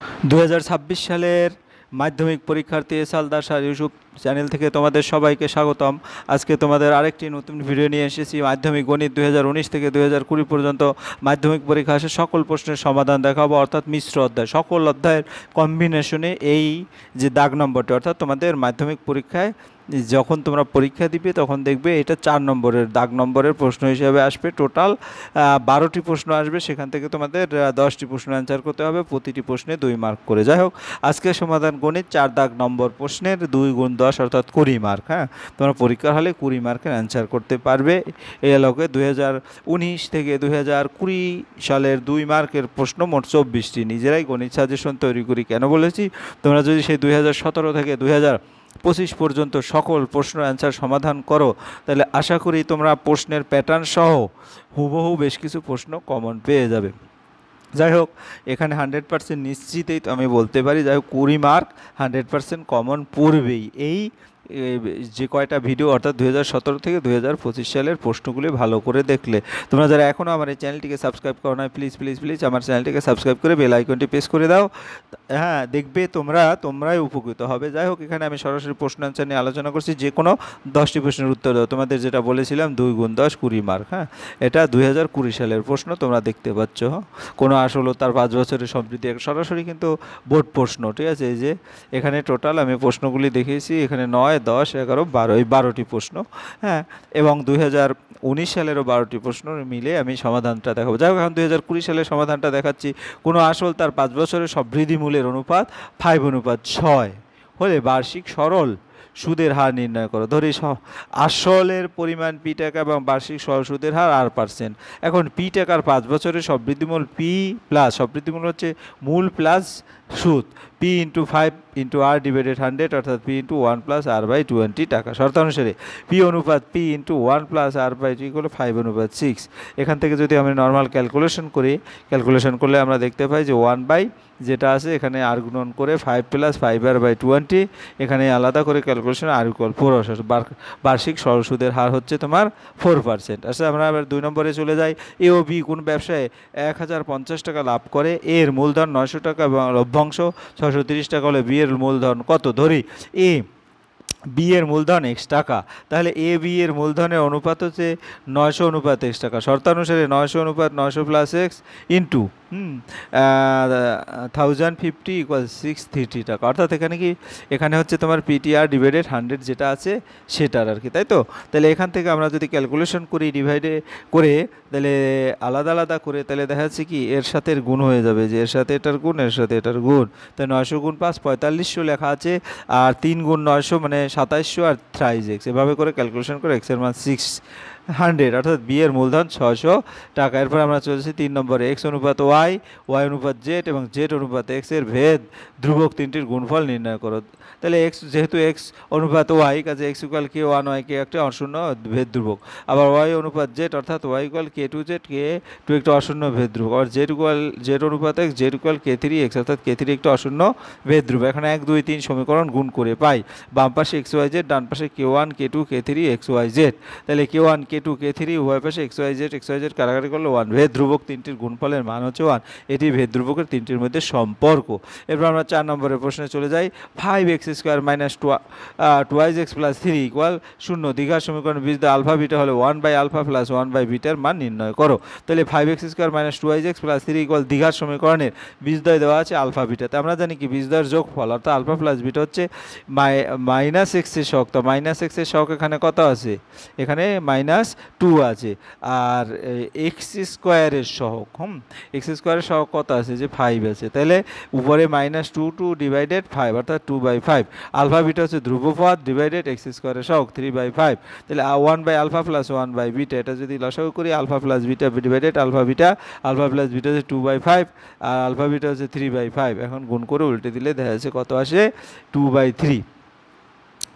2026 সালের মাধ্যমিক পরীক্ষার্থী এসাল দাসার ইউটিউব চ্যানেল থেকে তোমাদের সবাইকে স্বাগতম। আজকে তোমাদের আরেকটি নতুন ভিডিও নিয়ে এসেছি। মাধ্যমিক গণিত 2019 থেকে 2020 পর্যন্ত মাধ্যমিক পরীক্ষা আসে সকল প্রশ্নের সমাধান দেখাবো, অর্থাৎ মিশ্র অধ্যায়। সকল অধ্যায়ের কম্বিনেশনে এই যে দাগ নম্বরটি, অর্থাৎ তোমাদের মাধ্যমিক পরীক্ষায় যখন তোমরা পরীক্ষা দিবে তখন দেখবে এটা 4 নম্বরের দাগ নম্বরের প্রশ্ন হিসেবে আসবে। টোটাল 12টি প্রশ্ন আসবে, সেখান থেকে তোমাদের 10টি প্রশ্ন অ্যান্সার করতে হবে, প্রতিটি প্রশ্নে 2 মার্ক করে। যাই হোক, আজকের সমাধান গণিত 4 দাগ নম্বর প্রশ্নের 2 গুণ 10 অর্থাৎ 20 মার্ক। হ্যাঁ, তোমরা পরীক্ষার হলে 20 মার্কের অ্যান্সার করতে পারবে। এই আলোকে 2019 থেকে 2020 সালের 2 মার্কের প্রশ্ন মোট 24টি। নিজেরাই গণিত সাজেশন তৈরি করি। কেন বলেছি, তোমরা যদি সেই 2017 থেকে 2025 পর্যন্ত সকল প্রশ্ন অ্যান্সার সমাধান করো, তাহলে আশা করি তোমরা প্রশ্নের প্যাটার্ন সহ হুবহু বেশ কিছু প্রশ্ন কমন পেয়ে যাবে। যাই হোক, এখানে 100% নিশ্চিতই তো আমি বলতে পারি, যাই হোক 20 মার্ক 100% কমন পড়বেই। এই যে কয়টা ভিডিও, অর্থাৎ 2017 থেকে 2025 সালের প্রশ্নগুলি ভালো করে দেখলে। তোমরা যারা এখনও আমার এই চ্যানেলটিকে সাবস্ক্রাইব করো না, প্লিজ প্লিজ প্লিজ আমার চ্যানেলটিকে সাবস্ক্রাইব করে বেল আইকনটি প্রেস করে দাও। হ্যাঁ, দেখবে তোমরাই উপকৃত হবে। যাই হোক, এখানে আমি সরাসরি প্রশ্ন অ্যান্সার নিয়ে আলোচনা করছি। যে কোনো 10টি প্রশ্নের উত্তর দাও। তোমাদের যেটা বলেছিলাম 2 গুণ 10 20 মার্ক। হ্যাঁ, এটা 2020 সালের প্রশ্ন, তোমরা দেখতে পাচ্ছ। কোনো আসলতার 5 বছরের সমৃদ্ধি, সরাসরি কিন্তু বোর্ড প্রশ্ন। ঠিক আছে, এই যে এখানে টোটাল আমি প্রশ্নগুলি দেখিয়েছি, এখানে 9, 10, 11, 12 এই 12টি প্রশ্ন। হ্যাঁ, এবং 2019 সালেরও 12টি প্রশ্ন মিলে আমি সমাধানটা দেখাবো। যাই হোক, এখন 2020 সালের সমাধানটা দেখাচ্ছি। কোনো আসল তার 5 বছরের সব বৃদ্ধিমূলের অনুপাত 5:6 হলে বার্ষিক সরল সুদের হার নির্ণয় করো। ধরি আসলের পরিমাণ পি টাকা এবং বার্ষিক সরল সুদের হার R%। এখন পি টাকার 5 বছরের সব বৃদ্ধিমূল পি প্লাস, সব বৃদ্ধিমূল হচ্ছে মূল প্লাস সুদ, P into 5 into R divided 100, অর্থাৎ P into 1 plus R by 20 টাকা। শর্তানুসারে পি অনুপাত P into 1 plus R by 2 হলো 5:6। এখান থেকে যদি আমি নর্মাল ক্যালকুলেশন করলে আমরা দেখতে পাই যে 1 বাই যেটা আছে এখানে আর গুণন করে 5 প্লাস 5/20, এখানে আলাদা করে ক্যালকুলেশন আর ইকুয়াল 4 আসে। বার্ষিক সরল সুদের হার হচ্ছে তোমার 4%। আচ্ছা, আমরা আবার 2 নম্বরে চলে যাই। এ ও বি কোন ব্যবসায়ে 1050 টাকা লাভ করে, এর মূলধন 900 টাকা এবং লভ্যাংশ 630 টাকা হলে বি এর মূলধন কত? ধরি এ বি এর মূলধন x টাকা, তাহলে এ বি এর মূলধনের অনুপাত হচ্ছে 900 x টাকা। শর্তানুসারে 900 প্লাস এক্স ইন্টু 1050 = 630 টাকা। অর্থাৎ এখানে হচ্ছে তোমার পিটিআর ডিভাইডেড 100 যেটা আছে সেটার আর কি, তাই তো? তাহলে এখান থেকে আমরা যদি ক্যালকুলেশন করি ডিভাইডে করে, তাহলে আলাদা আলাদা করে, তাহলে দেখা যাচ্ছে কি এর সাথে এর গুণ হয়ে যাবে, যে এর সাথে এটার গুণ, এর সাথে এটার গুণ। তাই 900 গুণ 5 4500 লেখা আছে, আর 3 গুণ 900 মানে 2700, আর 3x এভাবে করে ক্যালকুলেশন করে এক্সের মান 600, অর্থাৎ বি এর মূলধন 600 টাকা। এরপর আমরা চলেছি 3 নম্বরে, এক্স অনুপাত ওয়াই, ওয়াই অনুপাত জেড এবং জেড অনুপাত এক্স এর ভেদ ধ্রুবক তিনটির গুণফল নির্ণয় করো। তাহলে এক্স, যেহেতু এক্স অনুপাত ওয়াই, কাজে এক্স ইকুয়াল কে 1 ওয়াই কে একটা অশূন্য ভেদ ধ্রুবক। আবার ওয়াই অনুপাত জেড, অর্থাৎ ওয়াই ইকুয়াল কে 2 জেড কে 2 একটা অশূন্য ভেদ ধ্রুবক। আবার জেড অনুপাত এক্স, জেড ইকুয়াল কে 3 এক্স, অর্থাৎ কে 3 একটা অশূন্য ভেদ ধ্রুবক। এখানে 1 2 3 সমীকরণ গুণ করে পাই বাম পাশে এক্স ওয়াই জেড, ডান পাশে কে 1 কে 2 কে 3 এক্স ওয়াই জেড। তাহলে কে 1 কে 2 কে 3 উভয় পাশে এক্স ওয়াই জেড কারাকারি করলে 1। ভেদ ধ্রুবক তিনটির গুণফলের মান হচ্ছে 1। এটি ভেদ ধ্রুবকের তিনটির মধ্যে সম্পর্ক। এরপর আমরা 4 নম্বরের প্রশ্নে চলে যাই। 5x² minus 2x plus 3 equal 0 দীঘার সমীকরণ বীজ দ্য আলফা বিটা হলে 1/α প্লাস 1/বিটার মান নির্ণয় করো। তাহলে 5x² minus 2x plus 3 equal দীঘার সমীকরণের বীজদ্বয় দেওয়া আছে আলফা বিটাতে। আমরা জানি কি বীজদ্বয়ের যোগফল, অর্থাৎ আলফা প্লাস বিটা হচ্ছে মাইনাস এক্সের সহগ। তো মাইনাস এক্সের সহগ এখানে কত আছে? এখানে -2 আছে। আর এক্স স্কোয়ারের সহগ, এক্স স্কোয়ারের সহগ কত আছে? যে 5 আছে। তাহলে উপরে -2 ডিভাইডেড 5, অর্থাৎ 2/5। আলফা বিটা হচ্ছে ধ্রুবপদ ডিভাইডেড এক্স স্কোয়ারের সহগ 3/5। তাহলে 1/α প্লাস 1/বিটা, এটা যদি লসাগু করি alpha plus beta divided alpha plus beta হচ্ছে 2/5, আর আলফা বিটা হচ্ছে 3/5। এখন গুণ করে উল্টে দিলে দেখা যাচ্ছে কত আসে? 2/3।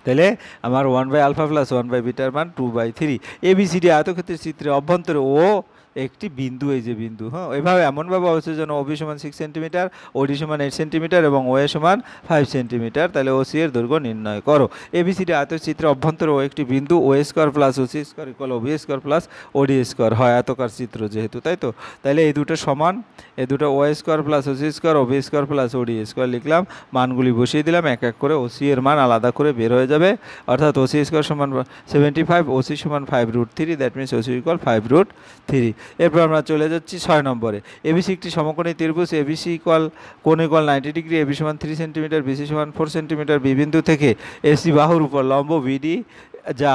তাহলে আমার 1/α প্লাস 1/বিটার মান 2/3। এবিসিডি আয়তক্ষেত্রের চিত্রে অভ্যন্তরে ও একটি বিন্দু, এই যে বিন্দু, হ্যাঁ এইভাবে এমনভাবে অবস্থিত যেন ওবি সমান 6 সেন্টিমিটার, ওডি সমান 8 সেন্টিমিটার এবং ওএ সমান 5 সেন্টিমিটার। তাহলে ওসি এর দৈর্ঘ্য নির্ণয় করো। এবিসিডি আয়তচিত্রের অভ্যন্তরে ও একটি বিন্দু O square plus OC square equal OB square plus OD square হয় আয়তকার চিত্র যেহেতু, তাই তো। তাহলে এই দুটো সমান, এই দুটো O square plus OC square OB square plus OD square লিখলাম, মানগুলি বসিয়ে দিলাম, এক এক করে ওসি এর মান আলাদা করে বের হয়ে যাবে। অর্থাৎ ওসি স্কোয়ার সমান 75, ওসি সমান 5√3, দ্যাট মিনস ওসি ইকুয়াল 5√3। এরপর আমরা চলে যাচ্ছি 6 নম্বরে। এবিসি একটি সমকোণী ত্রিভুজ, এবিসি ইকুয়াল কোণ ইকুয়াল 90 ডিগ্রি, এবি সমান 3 সেন্টিমিটার, বিসি সমান 4 সেন্টিমিটার, বি বিন্দু থেকে এসি বাহুর উপর লম্ব বিডি যা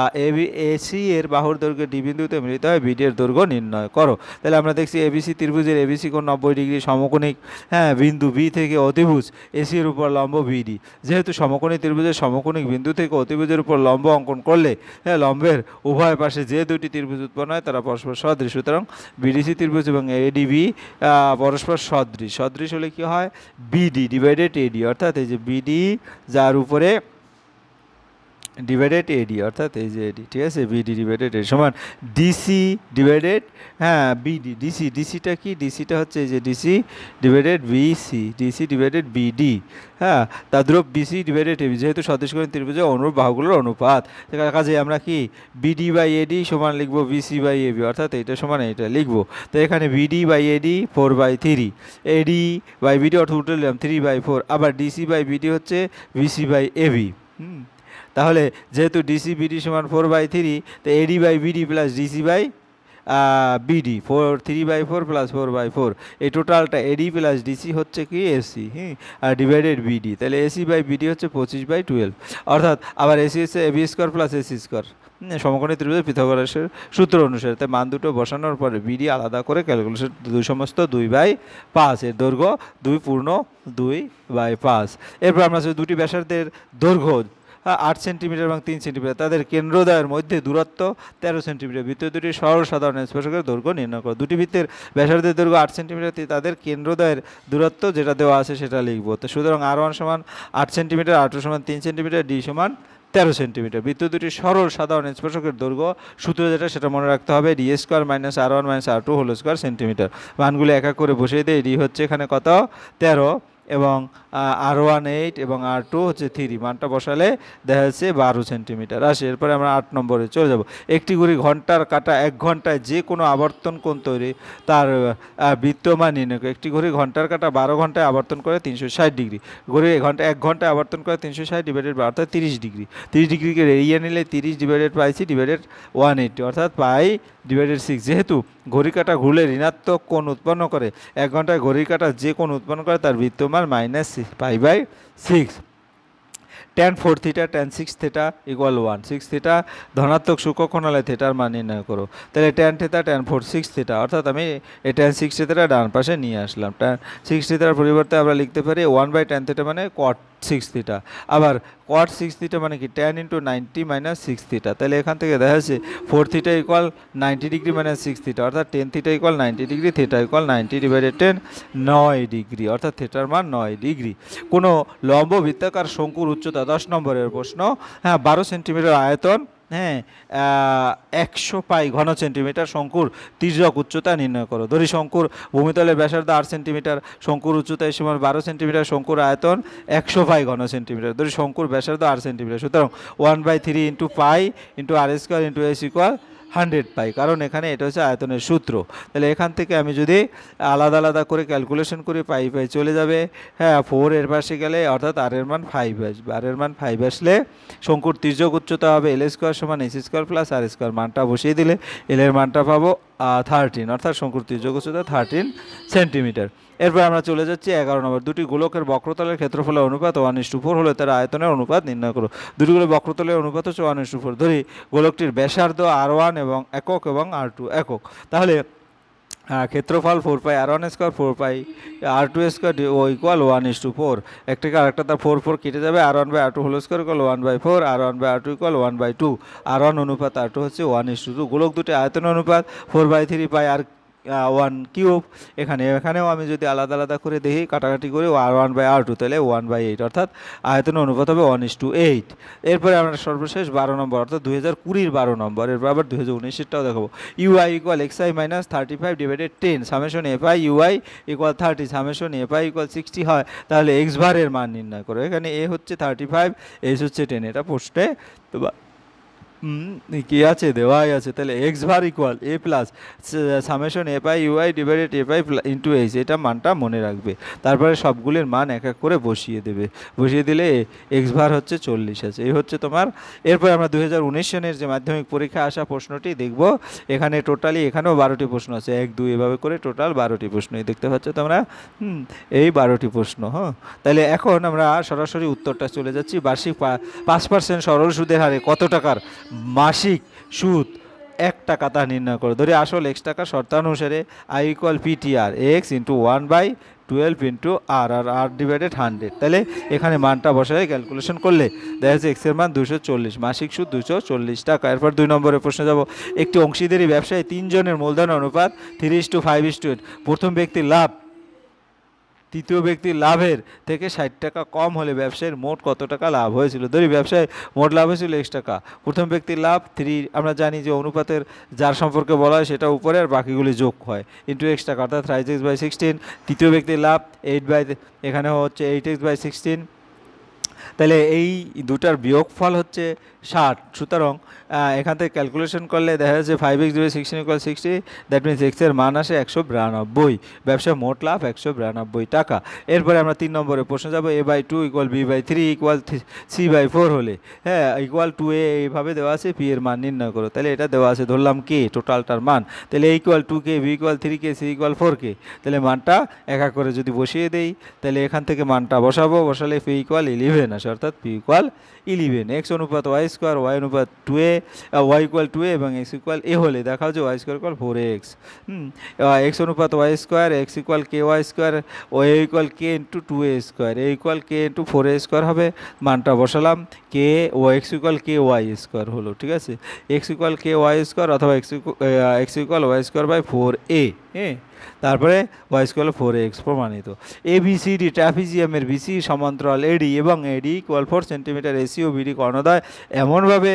এসি এর বাহুর দৈর্ঘ্য ডি বিন্দুতে মিলিত হয়, বিডি এর দৈর্ঘ্য নির্ণয় করো। তাহলে আমরা দেখছি এবিসি ত্রিভুজের এবিসি কোণ 90 ডিগ্রি, সমকোণিক হ্যাঁ বিন্দু বি থেকে অতিভুজ এসি এর উপর লম্ব বিডি। যেহেতু সমকোণী ত্রিভুজের সমকোণিক বিন্দু থেকে অতিভুজের উপর লম্ব অঙ্কন করলে হ্যাঁ লম্বের উভয় পাশে যে দুটি ত্রিভুজ উৎপন্ন হয় তারা পরস্পর সদৃশ, সুতরাং বিডিসি ত্রিভুজ এবং এডিবি পরস্পর সদৃশ। সদৃশ হলে কি হয়, বিডি ডিভাইডেড এডি, অর্থাৎ এই যে বিডি যার উপরে ডিভাইডেড এডি, অর্থাৎ এই যে এডি, ঠিক আছে, বিডি ডিভাইডেড এডি সমান ডিসি ডিভাইডেড হ্যাঁ বিডি। ডিসিটা কি, ডিসিটা হচ্ছে এই যে DC divided BC, DC divided BD, হ্যাঁ তাদ্রূপ বিসি ডিভাইডেড এবি, যেহেতু সদৃশকোণী ত্রিভুজের অনুরূপ বাহুগুলোর অনুপাত, কাজে আমরা কি বিডি বাই এডি সমান লিখবো বিসি বাই এবি, অর্থাৎ এইটা সমান এইটা লিখবো। তো এখানে BD by AD 4/3, AD by BD অর্থাৎ উঠে নিলাম 3/4, আবার ডিসি বাই বিডি হচ্ছে বিসি বাই এবি। তাহলে যেহেতু ডিসি বিডি সমান 4/3, তো AD by BD plus DC by BD 3/4 plus 4/4, এই টোটালটা এডি প্লাস ডিসি হচ্ছে কি এসি, আর ডিভাইডেড বিডি, তাহলে এসি বাই বিডি হচ্ছে 25/12, অর্থাৎ আবার এসি হচ্ছে AB square plus AC square সমকোণী ত্রিভুজের পিথাগোরাসের সূত্র অনুসারে। তাই মান দুটো বসানোর পরে বিডি আলাদা করে ক্যালকুলেশন 2 সমস্ত 2/5, এর দৈর্ঘ্য 2 পূর্ণ 2/5। এরপর আমরা দুটি ব্যাসার্ধের দৈর্ঘ্য 8 সেন্টিমিটার এবং 3 সেন্টিমিটার, তাদের কেন্দ্রদ্বয়ের মধ্যে দূরত্ব 13 সেন্টিমিটার, বৃত্ত দুটি সরল সাধারণ স্পর্শকের দৈর্ঘ্য নির্ণয় করো। দুটি বৃত্তের ব্যাসার্ধের দৈর্ঘ্য 8 সেন্টিমিটার, তাদের কেন্দ্রদ্বয়ের দূরত্ব যেটা দেওয়া আছে সেটা লিখবো। তো সুতরাং R1 সমান 8 সেন্টিমিটার, R2 সমান 3 সেন্টিমিটার, ডি সমান 13 সেন্টিমিটার। বৃত্ত দুটি সরল সাধারণ স্পর্শকের দৈর্ঘ্য সূত্র যেটা সেটা মনে রাখতে হবে, D square minus R1 minus R2 whole square centimetre. মানগুলো এক এক করে বসিয়ে দেয়, ডি হচ্ছে এখানে কত 13 এবং R1 8 এবং R2 হচ্ছে 3, মানটা বসালে দেখা যাচ্ছে 12 সেন্টিমিটার আসে। এরপরে আমরা 8 নম্বরে চলে যাব। একটি ঘড়ি ঘন্টার কাঁটা 1 ঘন্টায় যে কোনো আবর্তন কোণ তৈরি তার বৃত্তমান নির্ণয় করো। একটি ঘড়ি ঘন্টার কাঁটা 12 ঘন্টায় আবর্তন করে 360 ডিগ্রি, ঘড়ি 1 ঘন্টায় আবর্তন করে 360 ডিভাইডেড অর্থাৎ 30 ডিগ্রি। 30 ডিগ্রিকে এড়িয়ে নিলে 30 ডিভাইডেড পাইছি ডিভাইডেড 180, অর্থাৎ পাই ডিভাইডেড 6। যেহেতু ঘড়ি কাঁটা ঘুরলে ঋণাত্মক কোণ উৎপন্ন করে, 1 ঘন্টায় ঘড়ি কাঁটা যে কোণ উৎপন্ন করে তার বৃত্তমান -π/6। tan 4 theta tan 6 theta equal 1, 6 theta ধনাত্মক সূক্ষ্মকোণ হলে থিটার মান নির্ণয় করো। তাহলে tan থিটা tan 4 6 থিটা, অর্থাৎ আমি এই tan 6 থিটা ডান পাশে নিয়ে আসলাম। tan 6 থিটার পরিবর্তে আমরা লিখতে পারি 1/tan থিটা মানে cot 6 থিটা, আবার cot 6 থিটা মানে কি tan × 90 - 6 থিটা। তাহলে এখান থেকে দেখা যাচ্ছে 4 থিটা ইকুয়াল 90 ডিগ্রি - 6 থিটা, অর্থাৎ 10 theta equal 90 degree, theta equal 90/10 9 degree, অর্থাৎ থিটার মান 9 ডিগ্রি। কোনো লম্ব বৃত্তাকার শঙ্কুর উচ্চতা 10 নম্বরের প্রশ্ন, হ্যাঁ 12 সেন্টিমিটার আয়তন, হ্যাঁ 100 পাই ঘন সেন্টিমিটার, শঙ্কুর তির্যক উচ্চতা নির্ণয় করো। ধরি শঙ্কুর ভূমিতলের ব্যাসার্ধ 8 সেন্টিমিটার, শঙ্কুর উচ্চতা সমান 12 সেন্টিমিটার, শঙ্কুর আয়তন 100 পাই ঘন সেন্টিমিটার। ধরি শঙ্কুর ব্যাসার্ধ 8 সেন্টিমিটার, সুতরাং 1/3 × পাই × r² × s ইকুয়াল 100 পাই, কারণ এখানে এটা হচ্ছে আয়তনের সূত্র। তাহলে এখান থেকে আমি যদি আলাদা আলাদা করে ক্যালকুলেশন করি পাই চলে যাবে, হ্যাঁ 4 এর পাশে গেলে অর্থাৎ আর এর মান 5 আসবে, আর এর মান 5 আসলে শঙ্কুর তির্যক উচ্চতা হবে L² সমান s² প্লাস r², মানটা বসিয়ে দিলে এল এর মানটা পাবো 13, অর্থাৎ শঙ্কুর তির্যক উচ্চতা 13 সেন্টিমিটার। এরপর আমরা চলে যাচ্ছি 11 নম্বর। দুটি গোলকের বক্রতলের ক্ষেত্রফলের অনুপাত 1:4 হলে তার আয়তনের অনুপাত নির্ণয় করো। দুটি গোলকের বক্রতলের অনুপাত হচ্ছে 1:4। ধরি গোলকটির ব্যাসার্ধ R1 এবং একক এবং R2 একক, তাহলে ক্ষেত্রফল 4π R1² 4π R2² ইকুয়াল 1:4। একটাকে আরেকটা তার 4 কেটে যাবে, R1/R2 whole square equal 1/4, R1/R2 equal 1/2, R1 অনুপাত R2 হচ্ছে 1:2। গোলক দুটি আয়তনের অনুপাত 4/3 পাই আর 1 কিউব। এখানেও আমি যদি আলাদা আলাদা করে দেখি, কাটাকাটি করি, R1/R2, তাহলে 1/8, অর্থাৎ আয়তনের অনুপাত হবে 1:8। এরপরে আমরা সর্বশেষ 12 নম্বর, অর্থাৎ 2020-র 12 নম্বর। এরপর আবার 2019-এরটাও দেখাবো। UI = xi-35/10 summation fi UI = 30 summation fi = 60 হয়, তাহলে x ভারের মান নির্ণয় করো। এখানে a হচ্ছে 35, h হচ্ছে 10, এটা প্রশ্নে কি আছে, দেওয়াই আছে। তাহলে X bar equal A plus summation F I U I divided F I into H, এটা মানটা মনে রাখবে। তারপরে সবগুলির মান এক এক করে বসিয়ে দেবে, বসিয়ে দিলে এক্স ভার হচ্ছে 40 আছে। এই হচ্ছে তোমার। এরপর আমরা 2019 সনের যে মাধ্যমিক পরীক্ষা আসা প্রশ্নটি দেখব। এখানে টোটালি এখানেও 12টি প্রশ্ন আছে, 1 2 এভাবে করে টোটাল 12টি প্রশ্ন দেখতে পাচ্ছ তোমরা। এই 12টি প্রশ্ন। তাহলে এখন আমরা সরাসরি উত্তরটা চলে যাচ্ছি। বার্ষিক 5% সরল সুদের হারে কত টাকার মাসিক সুদ 1 টাকা তা নির্ণয় করো। ধরি আসল x টাকা, শর্তানুসারে I = PTR x × 1/12 × R আর R ডিভাইডেড 100। তাহলে এখানে মানটা বসায় ক্যালকুলেশন করলে দেখা যাচ্ছে x এর মান 240, মাসিক সুদ 240 টাকা। এরপর 2 নম্বরের প্রশ্নে যাব। একটি অংশীদারি ব্যবসায় 3 জনের মূলধন অনুপাত 3:5:8। প্রথম ব্যক্তির লাভ তৃতীয় ব্যক্তির লাভের থেকে 60 টাকা কম হলে ব্যবসায়ের মোট কত টাকা লাভ হয়েছিল। ধরি ব্যবসায় মোট লাভ হয়েছিল x টাকা, প্রথম ব্যক্তির লাভ 3, আমরা জানি যে অনুপাতের যার সম্পর্কে বলা হয় সেটা উপরে আর বাকিগুলি যোগ হয়, ইন্টু x টাকা, অর্থাৎ 3x/16। তৃতীয় ব্যক্তির লাভ এখানে হচ্ছে 8x/16। তাহলে এই দুটার বিয়োগফল হচ্ছে 60। সুতরাং এখান থেকে ক্যালকুলেশন করলে দেখা যাচ্ছে 5x/16 = 60, দ্যাট মিনস x এর মান আসে 192। ব্যবসা মোট লাভ 192 টাকা। এরপরে আমরা 3 নম্বরে প্রশ্ন যাব। a/2 = b/3 = c/4 হলে ইকুয়াল টু a এইভাবে দেওয়া আছে, p এর মান নির্ণয় করো। তাহলে এটা দেওয়া আছে, ধরলাম k টোটালটার মান। তাহলে a = 2k, b = 3k, c = 4k। তাহলে মানটা এক এক করে যদি বসিয়ে দেই, তাহলে এখান থেকে মানটা বসাবো, বসালে p = 11 আসে, অর্থাৎ p = 11। x অনুপাত y², y অনুপাত 2a, y = 2a এবং x = a হলে দেখাও যে y² = 4x। x অনুপাত y², x = ky², y = k × 2a², a = k × 4a² হবে। মানটা বসালাম, k x = ky² হলো, ঠিক আছে। x = ky² অথবা x = y²/4a। তারপরে y² 4x প্রমাণিত। ABCD ট্রাপিজিয়ামের BC সমান্তরাল AD এবং AD = 4 সেন্টিমিটার, AC ও BD কর্ণদ্বয় এমনভাবে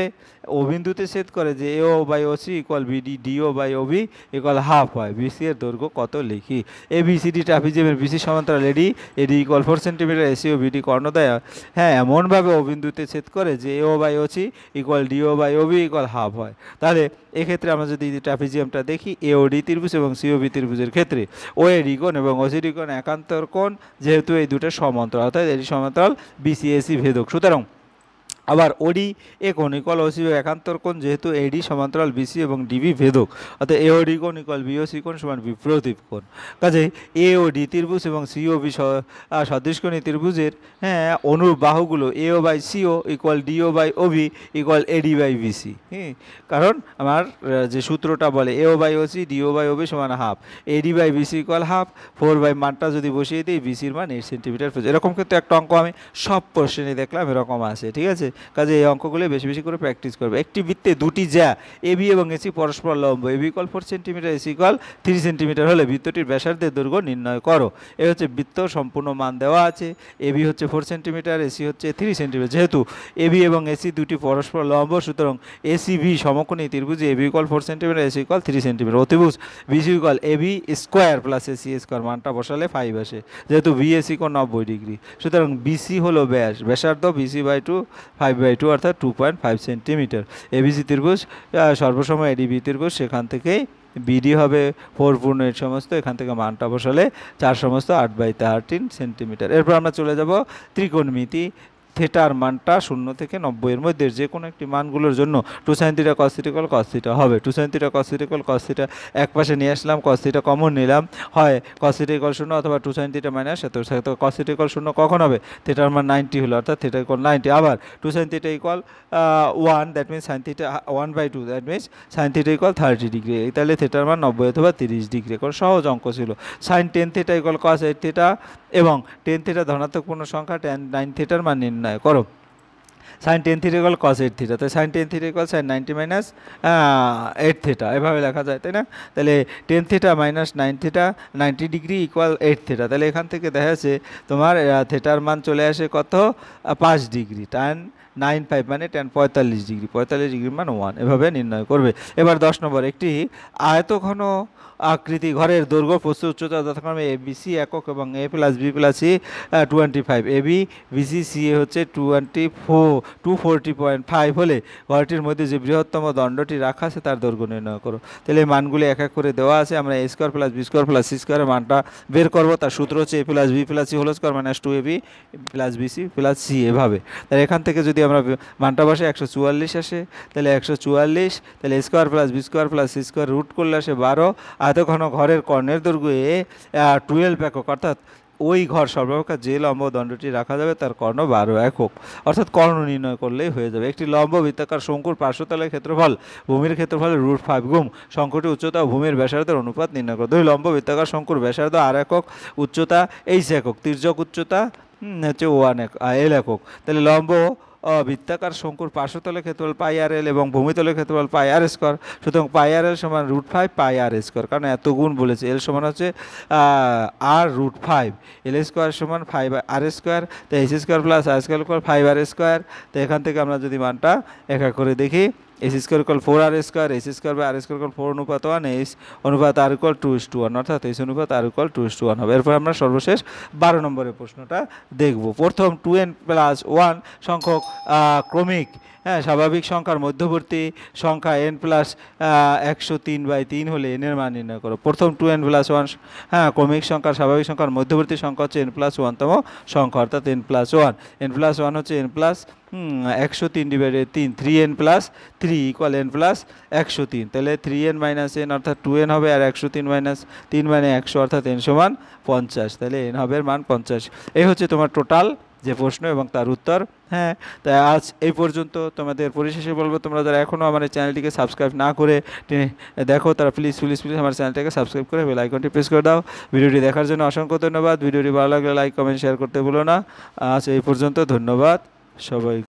ও বিন্দুতে ছেদ করে যে AO/OC = BD, DO/OB = হাফ হয়। BC এর দৈর্ঘ্য কত লিখি। ABCD ট্রাপিজিয়ামের BC সমান্তরাল AD = 4 সেন্টিমিটার, AC ও BD কর্ণদ্বয় এমনভাবে ও বিন্দুতে ছেদ করে যে AO/OC = DO/OB = হাফ হয়। তাহলে এক্ষেত্রে আমরা যদি ট্রাপিজিয়ামটা দেখি, AOD ত্রিভুজ এবং COB ত্রিভুজের ক্ষেত্রে OAD কোণ এবং OCD কোণ একান্তর কোণ, যেহেতু এই দুটো সমান্তরাল, অর্থাৎ এটি সমান্তরাল BCAC ভেদক। সুতরাং আবার OD এ কোণ = OC একান্তর কোণ, যেহেতু AD সমান্তরাল BC এবং DB ভেদক, অর্থাৎ AOD কোণ = BOC কোণ সমান বিপ্রতীপ কোণ। কাজে AOD ত্রিভুজ এবং COB সদৃশকোণী ত্রিভুজের অনুরূপ বাহুগুলো AO/CO = DO/OB = AD/BC। কারণ আমার যে সূত্রটা বলে AO/OC DO/OB = half, AD/BC = half, 4 মানটা যদি বসিয়ে দিই, BC এর মান 8 সেন্টিমিটার। এরকম কিন্তু একটা অঙ্ক আমি সব প্রশ্নে দেখলাম এরকম আছে, ঠিক আছে। কাজে এই অঙ্কগুলো বেশি বেশি করে প্র্যাকটিস করবে। একটি বৃত্তে দুটি জ্যা AB এবং AC পরস্পর লম্ব, AB = 4 সেন্টিমিটার, AC = 3 সেন্টিমিটার হলে বৃত্তটির ব্যাসার্ধের দৈর্ঘ্য নির্ণয় করো। এই হচ্ছে বৃত্ত, সম্পূর্ণ মান দেওয়া আছে। AB হচ্ছে 4 সেন্টিমিটার, AC হচ্ছে 3 সেন্টিমিটার। যেহেতু AB এবং AC দুটি পরস্পর লম্ব, সুতরাং ACB সমকোণী ত্রিভুজে AB = 4 সেন্টিমিটার, AC = 3 সেন্টিমিটার। অতিভুজ BC = AB² + AC² মানটা বসালে 5 আসে, যেহেতু BAC কোণ 90 ডিগ্রি। সুতরাং BC হলো ব্যাসার্ধ, BC/2 5/2 অর্থাৎ 2.5 সেন্টিমিটার। ABC ত্রিভুজ সর্বসময় ADB ত্রিভুজ, সেখান থেকে BD হবে 4 পূর্ণ 8 সমস্ত, এখান থেকে মানটা বসালে 4 সমস্ত 8/13 সেন্টিমিটার। এরপর আমরা চলে যাব ত্রিকোণমিতি। থিটার মানটা 0 থেকে 90 এর মধ্যে যে কোনো একটি মানগুলোর জন্য 2 sin θ cos θ cos θ হবে। 2 sin θ cos θ cos θ এক পাশে নিয়ে আসলাম, cos θ কমন নিলাম, হয় cos θ = 0 অথবা 2 sin θ মাইনাস cos θ = 0 কখন হবে, থিটার মান 90 হলো, অর্থাৎ θ = 90। আবার 2 sin θ = 1, that means sin θ 1/2, that means sin θ = 30 degree. তাহলে থিটার মান 90 অথবা 30 ডিগ্রি। কোনো সহজ অঙ্ক ছিল। sin 10 θ = cos 8 θ এবং 10 θ ধনাত্মক পূর্ণ সংখ্যা, tan 9 θ মান নির্ণয় করো। Sine 10 theta equal cos 8 theta, তাই sine 10 theta equal sine 90 minus 8 theta, এভাবে লেখা যায় তাই না? তাহলে 10 theta minus 9 theta 90 degree equal 8 theta. তাহলে এখান থেকে দেখা যাচ্ছে তোমার থিটার মান চলে আসে কত, 5 ডিগ্রি, tan 9 মানে tan 45 ডিগ্রি, 45 ডিগ্রির মান 1, এভাবে নির্ণয় করবে। এবার 10 নম্বর, একটি আয়তঘন আকৃতি ঘরের দৈর্ঘ্য প্রস্থ উচ্চতা যথাক্রমে এ বি সি একক এবং এ plus B plus C 25, A B BC C হচ্ছে 240.5 হলে ঘরটির মধ্যে যে বৃহত্তম দণ্ডটি রাখা আছে তার দৈর্ঘ্য নির্ণয় করো। তাহলে এই মানগুলি এক এক করে দেওয়া আছে, আমরা A square plus B square plus C স্কোয়ারের মানটা বের করবো। তার সূত্র হচ্ছে A plus B plus C whole square minus 2ab plus BC plus C, এভাবে। তাহলে এখান থেকে যদি আমরা মানটা বসে 144 আসে, তাহলে 144, তাহলে A square plus B square plus C square root করলে আসে 12। আয়তঘন ঘরের কর্ণের দৈর্ঘ্য 12 একক, অর্থাৎ ওই ঘর সর্বাপেক্ষা যে লম্ব দণ্ডটি রাখা যাবে তার কর্ণ 12 একক, অর্থাৎ কর্ণ নির্ণয় করলেই হয়ে যাবে। একটি লম্ব বৃত্তাকার শঙ্কুর পার্শ্বতলের ক্ষেত্রফল ভূমির ক্ষেত্রফলের √5 গুণ শঙ্কুটির উচ্চতা ও ভূমির ব্যাসার্ধের অনুপাত নির্ণয় করো। দুই লম্ব বৃত্তাকার শঙ্কুর ব্যাসার্ধ r একক, উচ্চতা h একক, তির্যক উচ্চতা হচ্ছে 1 l একক। তাহলে লম্ব বৃত্তাকার শঙ্কুর পার্শ্বতলের ক্ষেত্রফল পাই আর এল এবং ভূমিতলের ক্ষেত্রফল পাই আর স্কোয়ার, সুতরাং পাই আর এল সমান √5 পাই আর স্কোয়ার, কারণ এত গুণ বলেছে। এল সমান হচ্ছে আর √5, এল স্কোয়ার সমান 5 আর স্কোয়ার, তো এইচ স্কোয়ার প্লাস আর স্কোয়ার 5 আর স্কোয়ার। তো এখান থেকে আমরা যদি মানটা এক এক করে দেখি, S square equal 4 R square, S square by R square equal 4 অনুপাত 1, এইচ অনুপাত আর ইকুয়াল 2:1, অর্থাৎ এইচ অনুপাত আর ইকুয়াল 2:1 হবে। এরপর আমরা সর্বশেষ 12 নম্বরের প্রশ্নটা দেখব। প্রথম 2n+1 সংখ্যক ক্রমিক স্বাভাবিক সংখ্যার মধ্যবর্তী সংখ্যা n প্লাস 103/3 হলে n এর মান নির্ণয় করো। প্রথম 2n+1 ক্রমিক সংখ্যার স্বাভাবিক সংখ্যার মধ্যবর্তী সংখ্যা হচ্ছে n+1তম সংখ্যা, অর্থাৎ n+1, n+1 হচ্ছে n+ 103/3, 3n+3 ইকুয়াল n+103, তাহলে 3n মাইনাস n অর্থাৎ 2n হবে, আর 103 মাইনাস 3 মানে 100, অর্থাৎ n সমান 50, তাহলে n হবে মান 50। এই হচ্ছে তোমার টোটাল যে প্রশ্ন এবং তার উত্তর। তাই আজ এই পর্যন্ত। তোমাদের পরিশেষে বলবো, তোমরা যারা এখনও আমার এই চ্যানেলটিকে সাবস্ক্রাইব না করে দেখো, তারা প্লিজ আমার চ্যানেলটাকে সাবস্ক্রাইব করে বেল আইকনটি প্রেস করে দাও। ভিডিওটি দেখার জন্য অসংখ্য ধন্যবাদ। ভিডিওটি ভালো লাগলে লাইক কমেন্ট শেয়ার করতে ভুলো না। আজ এই পর্যন্ত, ধন্যবাদ সবাই।